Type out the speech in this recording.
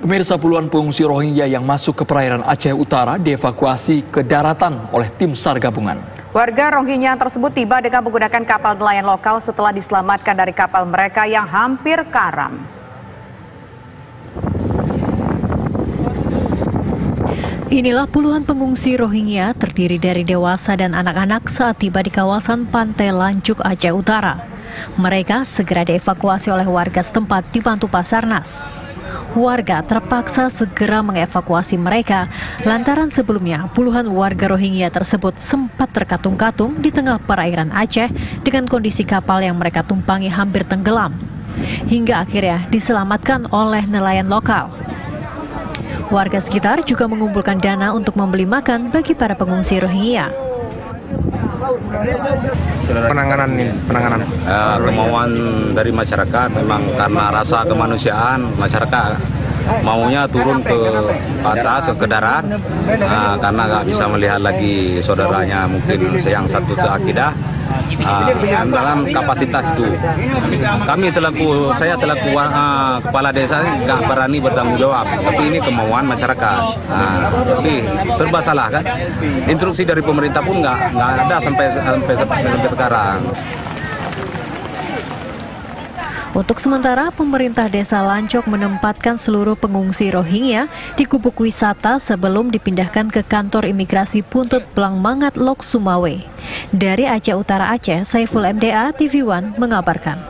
Pemirsa, puluhan pengungsi Rohingya yang masuk ke perairan Aceh Utara dievakuasi ke daratan oleh tim SAR gabungan. Warga Rohingya tersebut tiba dengan menggunakan kapal nelayan lokal setelah diselamatkan dari kapal mereka yang hampir karam. Inilah puluhan pengungsi Rohingya terdiri dari dewasa dan anak-anak saat tiba di kawasan Pantai Lanjuk, Aceh Utara. Mereka segera dievakuasi oleh warga setempat dibantu Basarnas. Warga terpaksa segera mengevakuasi mereka lantaran sebelumnya puluhan warga Rohingya tersebut sempat terkatung-katung di tengah perairan Aceh dengan kondisi kapal yang mereka tumpangi hampir tenggelam. Hingga akhirnya diselamatkan oleh nelayan lokal. Warga sekitar juga mengumpulkan dana untuk membeli makan bagi para pengungsi Rohingya. Penanganan. Kemauan dari masyarakat memang karena rasa kemanusiaan, masyarakat maunya turun ke atas, ke darat, karena nggak bisa melihat lagi saudaranya mungkin yang satu seakidah. Dalam kapasitas itu, saya selaku kepala desa nggak berani bertanggung jawab, tapi ini kemauan masyarakat. Tapi serba salah kan, instruksi dari pemerintah pun nggak ada sampai sekarang. Untuk sementara, pemerintah desa Lancok menempatkan seluruh pengungsi Rohingya di gubuk wisata sebelum dipindahkan ke kantor imigrasi Puntut Blangmangat Lok Sumawe. Dari Aceh Utara Aceh, Saiful MDA TV One mengabarkan.